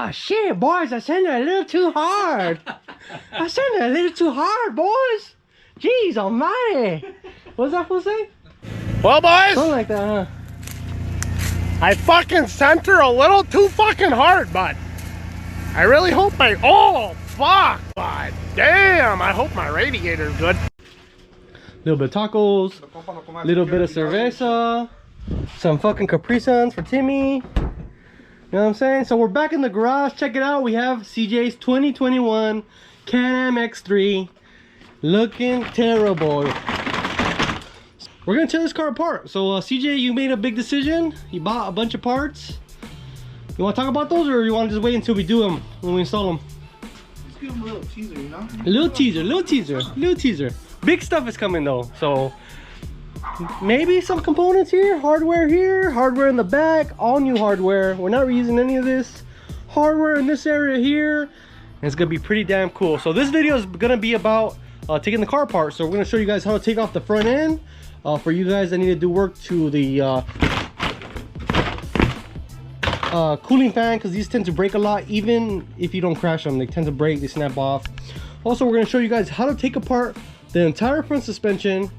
Oh shit, boys, I sent it a little too hard. I sent it a little too hard, boys. Jeez almighty. What's that fool say? Well, boys, Something like that, huh? I fucking sent her a little too fucking hard, but I really hope oh, fuck, but damn, I hope my radiator's good. Little bit of tacos, little bit of cerveza, some fucking Capri Suns for Timmy. You know what I'm saying? So we're back in the garage. Check it out. We have CJ's 2021 Can-Am X3. Looking terrible. We're gonna tear this car apart. So CJ, you made a big decision. You bought a bunch of parts. You want to talk about those, or you want to just wait until we do them when we install them? Let's give them a little teaser, you know? A little teaser, little teaser, little teaser. Big stuff is coming though. So maybe some components here, hardware in the back, all new hardware. We're not reusing any of this. Hardware in this area here. And it's gonna be pretty damn cool. So this video is gonna be about taking the car apart. So we're gonna show you guys how to take off the front end. For you guys that need to do work to the cooling fan, because these tend to break a lot. Even if you don't crash them, they tend to break, they snap off. Also, we're going to show you guys how to take apart the entire front suspension.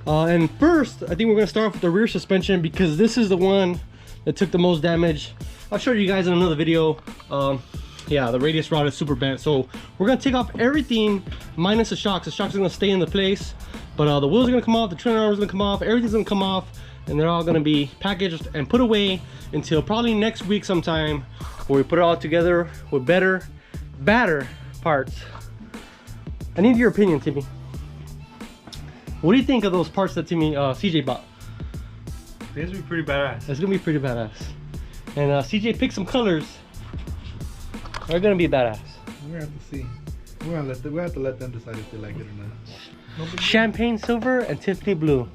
And first, I think we're going to start off with the rear suspension, because this is the one that took the most damage. I'll show you guys in another video. Yeah, the radius rod is super bent, so we're going to take off everything minus the shocks. The shocks are going to stay in the place, but the wheels are going to come off, the trailer arm is going to come off, everything's going to come off, and they're all going to be packaged and put away until probably next week sometime, where we put it all together with better parts. I need your opinion, Timmy. What do you think of those parts that CJ bought? These will be pretty badass. It's gonna be pretty badass. And CJ picked some colors. They're gonna be badass. We're gonna have to see. We have to let them decide if they like it or not. Champagne silver and Tiffany blue.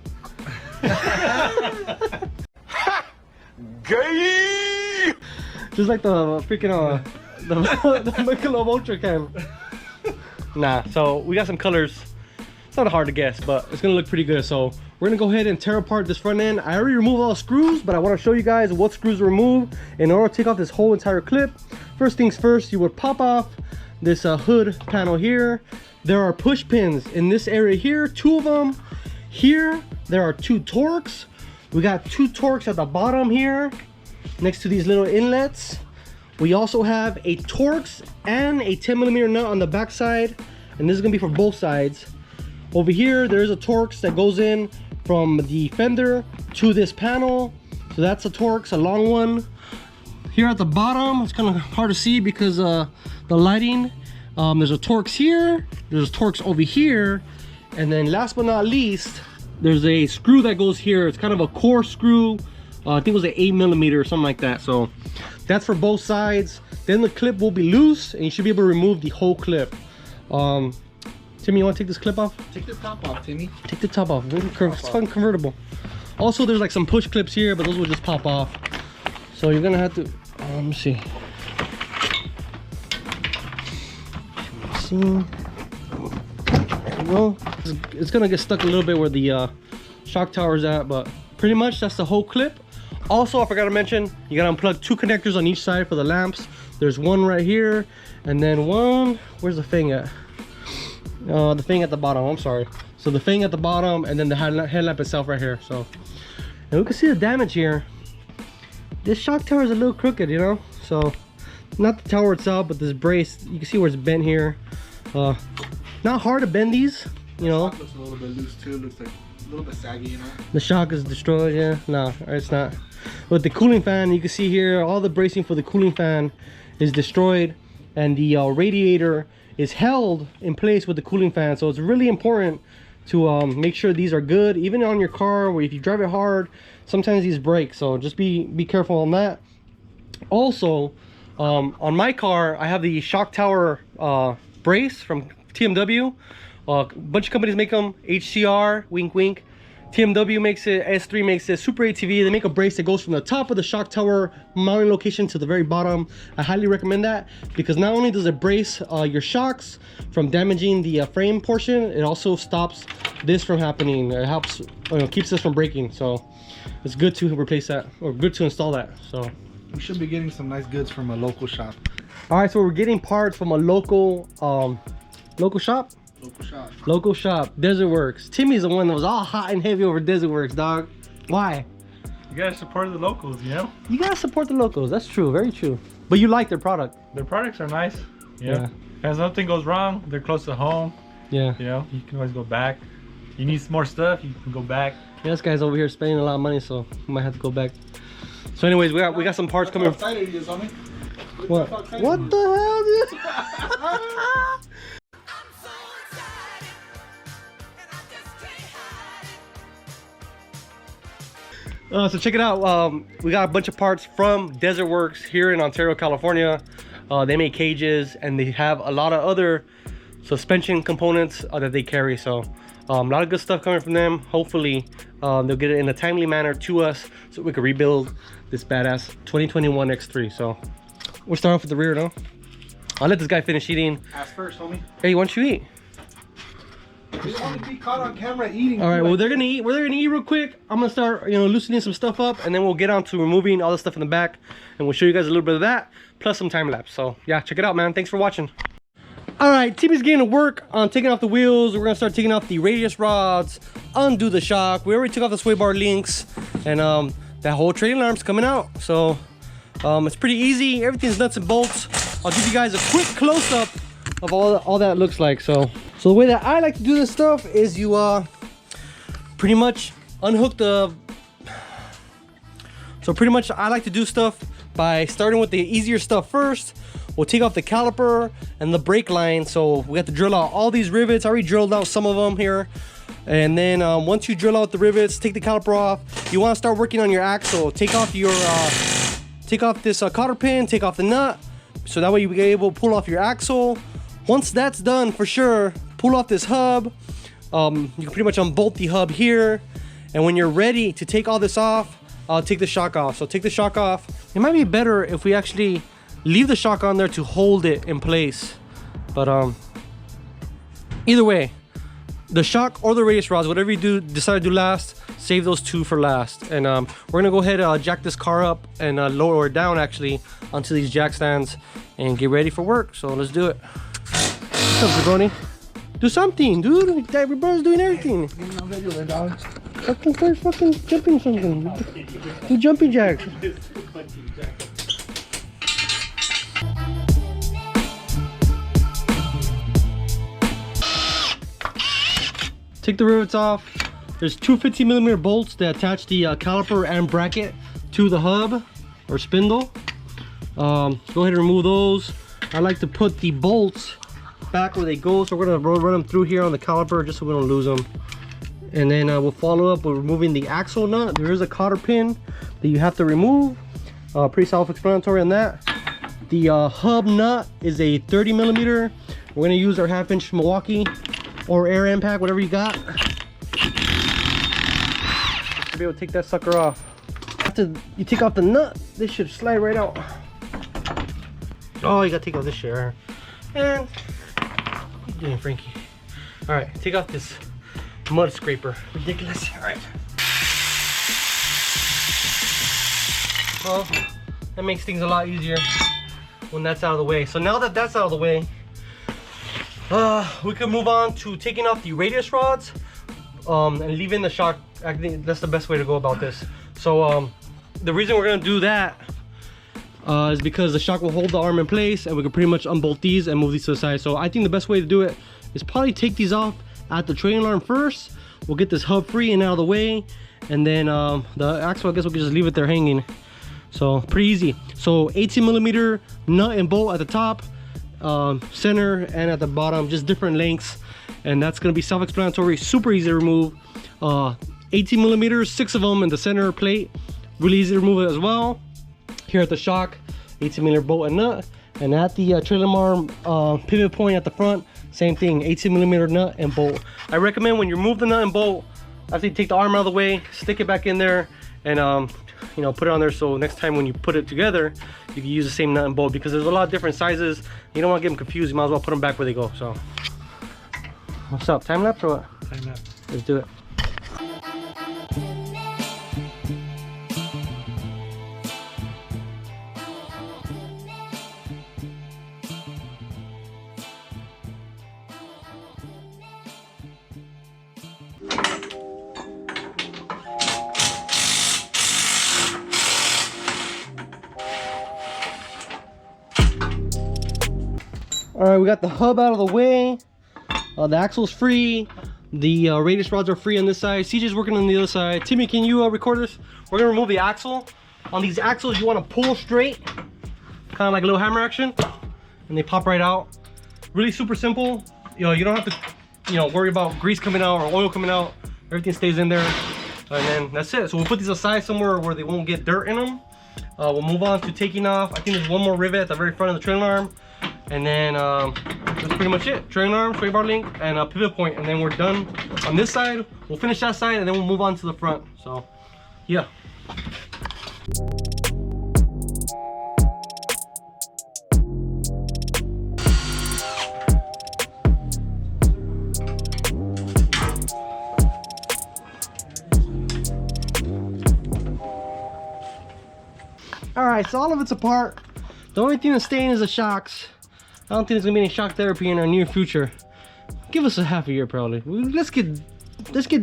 Gay! Just like the freaking the Michelob Ultra can. Nah, so we got some colors. It's not hard to guess, but it's gonna look pretty good. So we're gonna go ahead and tear apart this front end. I already removed all the screws, but I want to show you guys what screws to remove in order to take off this whole entire clip. First things first, you would pop off this hood panel here. There are push pins in this area here, 2 of them. Here, there are 2 Torx. We got 2 Torx at the bottom here, next to these little inlets. We also have a Torx and a 10mm nut on the back side, and this is gonna be for both sides. Over here, there's a Torx that goes in from the fender to this panel. So that's a Torx, a long one. Here at the bottom, it's kind of hard to see because the lighting. There's a Torx here, there's a Torx over here, and then last but not least, there's a screw that goes here. It's kind of a core screw. I think it was an 8mm or something like that. So that's for both sides. Then the clip will be loose, and you should be able to remove the whole clip. Timmy, you want to take this clip off? Take the top off, Timmy. Take the top off. It's fucking convertible. Also, there's like some push clips here, but those will just pop off. So you're gonna have to. Let me see. There we go. It's gonna get stuck a little bit where the shock tower is at, but pretty much that's the whole clip. Also, I forgot to mention, you gotta unplug 2 connectors on each side for the lamps. There's one right here, and then one. Where's the thing at? The thing at the bottom. I'm sorry. So the thing at the bottom, and then the headlamp itself right here. So, and we can see the damage here. This shock tower is a little crooked, you know. So, not the tower itself, but this brace. You can see where it's bent here. Not hard to bend these, you know. The shock looks a little bit loose too. Looks like a little bit saggy, you know. The shock is destroyed, yeah. No, it's not. But the cooling fan, you can see here, all the bracing for the cooling fan is destroyed, and the radiator is held in place with the cooling fan. So it's really important to make sure these are good, even on your car, where if you drive it hard, sometimes these break. So just be careful on that. Also, on my car, I have the shock tower brace from TMW. A bunch of companies make them. HCR, wink wink. TMW makes it, S3 makes it, Super ATV. They make a brace that goes from the top of the shock tower mounting location to the very bottom. I highly recommend that, because not only does it brace your shocks from damaging the frame portion, it also stops this from happening. It helps, keeps this from breaking. So it's good to replace that, or good to install that. So we should be getting some nice goods from a local shop. All right, so we're getting parts from a local shop. Local shop, Desert Works. Timmy's the one that was all hot and heavy over Desert Works, dog. Why? You gotta support the locals, you know? You gotta support the locals. That's true, very true. But you like their product. Their products are nice. Yeah. If something goes wrong, they're close to home. Yeah. You know, you can always go back. You need more stuff, you can go back. Yeah, this guy's over here spending a lot of money, so we might have to go back. So anyways, we got some parts coming. What? What the hell, dude? So check it out. We got a bunch of parts from Desert Works here in Ontario, California. They make cages and they have a lot of other suspension components that they carry. So a lot of good stuff coming from them. Hopefully they'll get it in a timely manner to us so we can rebuild this badass 2021 X3. So we'll start off with the rear, no? I'll let this guy finish eating. Ask first, homie. Hey, why don't you eat? You don't want to be caught on camera eating. All right, well, they're gonna eat. Well, they're gonna eat real quick. I'm gonna start, loosening some stuff up, and then we'll get on to removing all the stuff in the back, and we'll show you guys a little bit of that, plus some time lapse. So yeah, check it out, man. Thanks for watching. All right, Timmy's getting to work on taking off the wheels. We're gonna start taking off the radius rods, undo the shock. We already took off the sway bar links, and that whole trailing arm's coming out. So it's pretty easy. Everything's nuts and bolts. I'll give you guys a quick close-up of all that looks like. So the way that I like to do this stuff is you pretty much unhook the. So pretty much I like to do stuff by starting with the easier stuff first. We'll take off the caliper and the brake line. So we have to drill out all these rivets. I already drilled out some of them here. And then once you drill out the rivets, take the caliper off. You want to start working on your axle. Take off your this cotter pin, take off the nut, so that way you be able to pull off your axle. Once that's done, for sure, pull off this hub. You can pretty much unbolt the hub here. And when you're ready to take all this off, take the shock off. So take the shock off. It might be better if we actually leave the shock on there to hold it in place. But either way, the shock or the radius rods, whatever you decide to do last, save those two for last. And we're gonna go ahead and jack this car up and lower it down actually onto these jack stands and get ready for work. So let's do it. What's up, jabroni? Do something, dude. Everybody's doing everything. Fucking start fucking jumping something. Do jumping jacks. Take the rivets off. There's two 15mm bolts that attach the caliper and bracket to the hub or spindle. Go ahead and remove those. I like to put the bolts back where they go, so we're gonna run them through here on the caliper just so we don't lose them. And then we'll follow up with removing the axle nut. There is a cotter pin that you have to remove. Pretty self-explanatory on that. The hub nut is a 30mm. We're gonna use our 1/2" Milwaukee or air impact, whatever you got. To be able to take that sucker off. After you take off the nut, this should slide right out. Oh, you gotta take off this shit right here. And what are you doing, Frankie? All right, take off this mud scraper. Ridiculous. All right. Well, that makes things a lot easier when that's out of the way. So now that that's out of the way, we can move on to taking off the radius rods and leaving the shock. I think that's the best way to go about this. So the reason we're gonna do that is because the shock will hold the arm in place and we can pretty much unbolt these and move these to the side. So I think the best way to do it is probably take these off at the trailing arm first. We'll get this hub free and out of the way, and then the axle, I guess we can just leave it there hanging. So pretty easy. So 18mm nut and bolt at the top, center, and at the bottom, just different lengths, and that's going to be self-explanatory, super easy to remove. 18mm, 6 of them in the center plate, really easy to remove it as well. Here at the shock, 18mm bolt and nut, and at the trailing arm pivot point at the front, same thing, 18mm nut and bolt. I recommend when you remove the nut and bolt, after you take the arm out of the way, stick it back in there and put it on there, so next time when you put it together you can use the same nut and bolt, because there's a lot of different sizes. You don't want to get them confused. You might as well put them back where they go. So what's up, time lapse or what? Time lapse. Let's do it. All right, we got the hub out of the way. The axle's free. The radius rods are free on this side. CJ's working on the other side. Timmy, can you record this? We're gonna remove the axle. On these axles, you want to pull straight, kind of like a little hammer action, and they pop right out. Really super simple. You know, you don't have to, worry about grease coming out or oil coming out. Everything stays in there, and then that's it. So we'll put these aside somewhere where they won't get dirt in them. We'll move on to taking off. I think there's one more rivet at the very front of the trailing arm, and then that's pretty much it. Trailing arm, sway bar link, and a pivot point, and then we're done on this side. We'll finish that side, and then we'll move on to the front. So, yeah. All right, so all of it's apart. The only thing that's staying is the shocks. I don't think there's gonna be any shock therapy in our near future. Give us a half a year probably. Let's get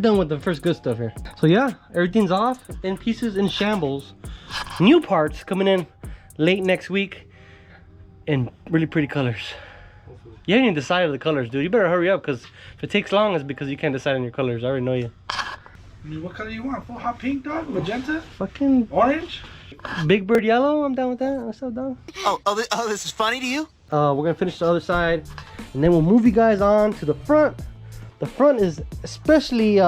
done with the first good stuff here. So yeah, everything's off, in pieces, in shambles. New parts coming in late next week in really pretty colors. You haven't even decided the colors, dude. You better hurry up, because if it takes long, it's because you can't decide on your colors. I already know you. What color you want? Full hot pink, dog? Magenta? Fucking Orange? Big Bird yellow. I'm down with that. What's up, dog? Oh, this is funny to you? We're gonna finish the other side, and then we'll move you guys on to the front. The front is especially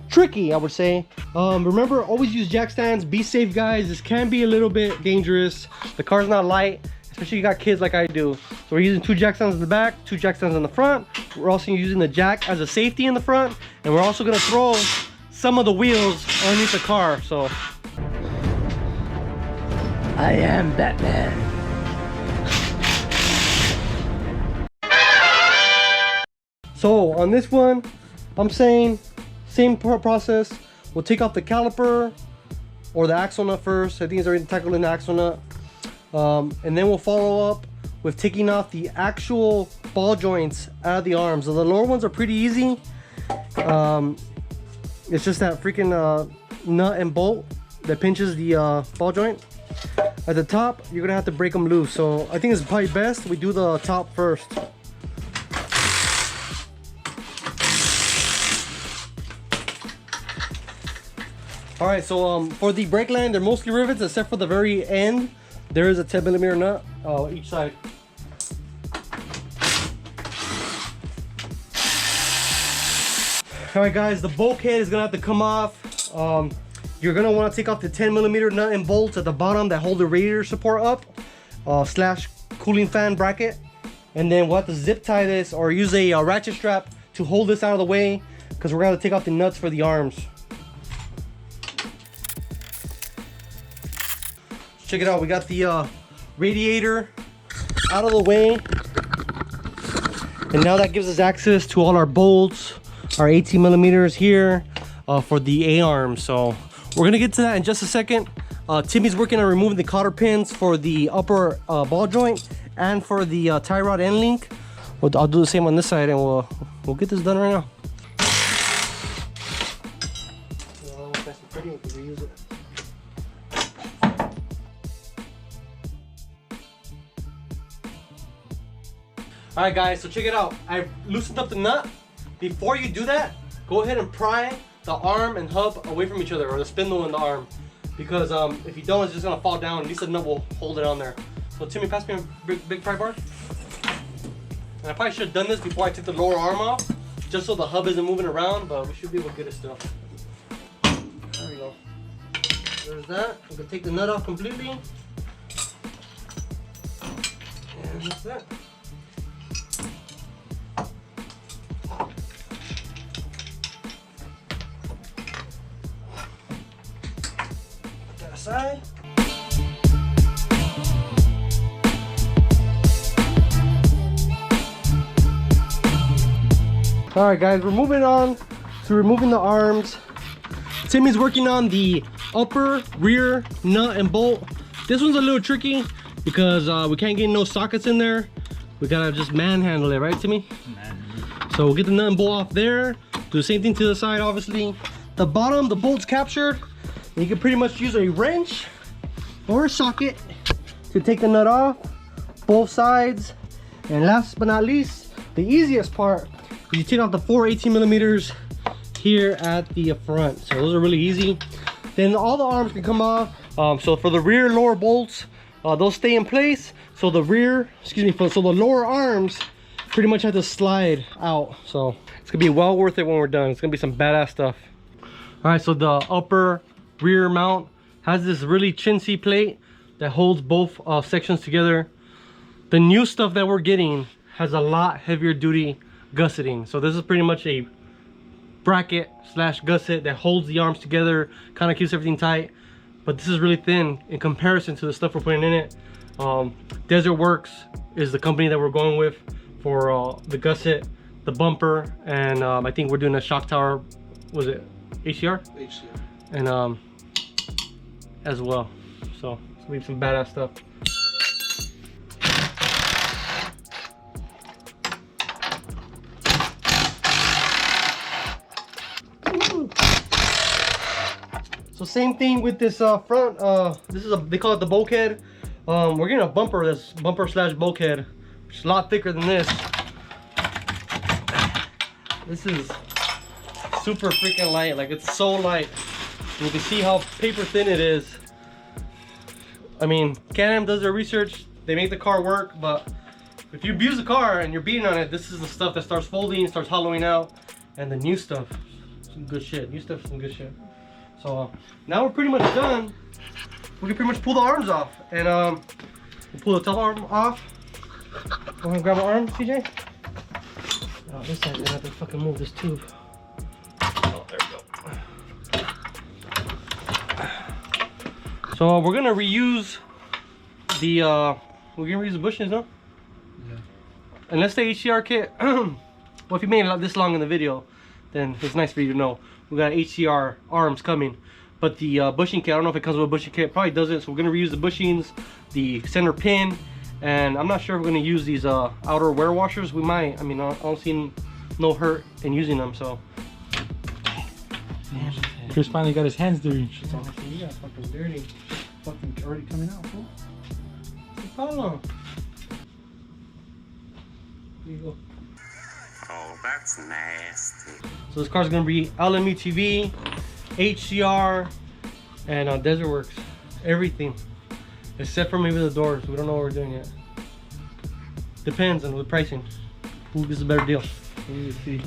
tricky, I would say. Remember, always use jack stands. Be safe, guys. This can be a little bit dangerous. The car's not light, especially if you got kids like I do. So we're using 2 jack stands in the back, 2 jack stands in the front. We're also using the jack as a safety in the front, and we're also gonna throw some of the wheels underneath the car. So I am Batman. So on this one, I'm saying same process. We'll take off the caliper or the axle nut first. I think it's already tackled in the axle nut. And then we'll follow up with taking off the actual ball joints out of the arms. So the lower ones are pretty easy. It's just that freaking nut and bolt that pinches the ball joint. At the top, you're gonna have to break them loose. So I think it's probably best we do the top first. All right, so for the brake line, they're mostly rivets except for the very end. There is a 10mm nut each side. All right, guys, the bulkhead is gonna have to come off. You're gonna want to take off the 10mm nut and bolts at the bottom that hold the radiator support up, slash cooling fan bracket. And then we'll have to zip tie this or use a ratchet strap to hold this out of the way, because we're gonna take off the nuts for the arms. Check it out, we got the radiator out of the way. And now that gives us access to all our bolts, our 18mm here for the A-arms. So we're gonna get to that in just a second. Timmy's working on removing the cotter pins for the upper ball joint and for the tie rod end link. I'll do the same on this side, and we'll get this done right now. All right, guys, so check it out. I loosened up the nut. Before you do that, go ahead and pry the arm and hub away from each other, or the spindle and the arm, because if you don't, it's just gonna fall down. At least the nut will hold it on there. So Timmy, pass me a big pry bar. And I probably should have done this before I took the lower arm off, just so the hub isn't moving around, but we should be able to get it still. There we go. There's that. I'm gonna take the nut off completely. And that's that. Side. All right, guys, we're moving on to removing the arms. Timmy's working on the upper rear nut and bolt. This one's a little tricky because we can't get no sockets in there. We gotta just manhandle it, right, Timmy? So we'll get the nut and bolt off there. Do the same thing to the side, obviously. The bottom, the bolt's captured. You can pretty much use a wrench or a socket to take the nut off, both sides, And last but not least, the easiest part is you take out the 4 18mm here at the front. So those are really easy. Then all the arms can come off. So for the rear lower bolts, they'll stay in place. So the rear, so the lower arms pretty much have to slide out. So it's gonna be well worth it when we're done. It's gonna be some badass stuff. All right, so the upper rear mount has this really chintzy plate that holds both sections together. The new stuff that we're getting has a lot heavier duty gusseting. So this is pretty much a bracket slash gusset that holds the arms together, kind of keeps everything tight. But this is really thin in comparison to the stuff we're putting in it. Desert Works is the company that we're going with for the gusset, the bumper, and I think we're doing a shock tower. Was it HCR? HCR. And as well. So it's gonna be some badass stuff. So same thing with this front. This is they call it the bulkhead. We're getting a bumper that's bumper slash bulkhead, which is a lot thicker than this. This is super freaking light. Like, it's so light. And you can see how paper thin it is. I mean, Can-Am does their research. They make the car work, but if you abuse the car and you're beating on it, this is the stuff that starts folding, starts hollowing out, and the new stuff, some good shit. New stuff, some good shit. So now we're pretty much done. We can pretty much pull the arms off, and we'll pull the top arm off. Go ahead and grab my arm, CJ. Oh, this side's gonna have to fucking move this tube. Oh, there we go. So we're gonna reuse the bushings, no? Yeah. Unless the HCR kit. Well, if you made it this long in the video, then it's nice for you to know. We got HCR arms coming, but the bushing kit, I don't know if it comes with a bushing kit, probably doesn't. So we're gonna reuse the bushings, the center pin, and I'm not sure if we're gonna use these outer wear washers. We might. I mean, I don't see no hurt in using them. So Chris finally got his hands dirty. You got fucking dirty. Fucking already coming out, fool. Follow. Here you go. Oh, that's nasty. So this car's gonna be LMUTV, HCR, and Desert Works. Everything. Except for maybe the doors. We don't know what we're doing yet. Depends on the pricing. Who gets a better deal? We need to see.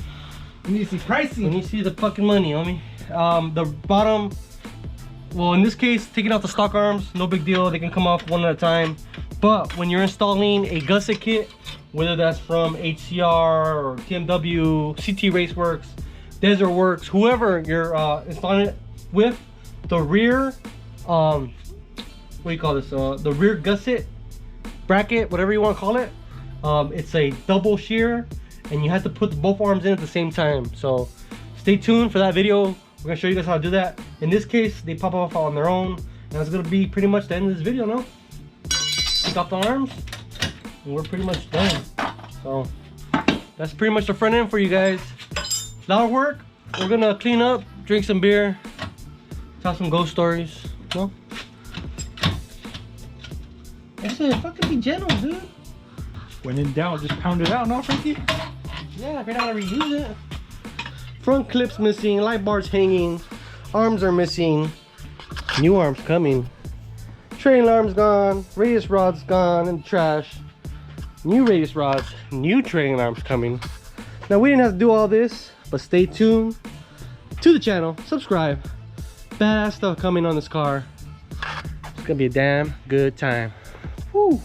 We need to see pricing. We need to see the fucking money, homie. The bottom, well, in this case, taking out the stock arms, no big deal. They can come off one at a time. But when you're installing a gusset kit, whether that's from HCR or TMW, CT Raceworks, Desert Works, whoever you're installing it with, the rear, what do you call this? The rear gusset bracket, whatever you want to call it, it's a double shear, and you have to put both arms in at the same time. So stay tuned for that video. We're gonna show you guys how to do that. In this case, they pop off on their own, and that's gonna be pretty much the end of this video. No, take off the arms, and we're pretty much done. So that's pretty much the front end for you guys. A lot of work. We're gonna clean up, drink some beer, tell some ghost stories. No, I said fucking be gentle, dude. When in doubt, just pound it out, no, Frankie? Yeah, if you're not gonna reuse it. Front clip's missing, light bars hanging, arms are missing, new arms coming. Trailing arms gone, radius rods gone in the trash. New radius rods, new trailing arms coming. Now we didn't have to do all this, but stay tuned to the channel, subscribe. Badass stuff coming on this car. It's gonna be a damn good time. Woo.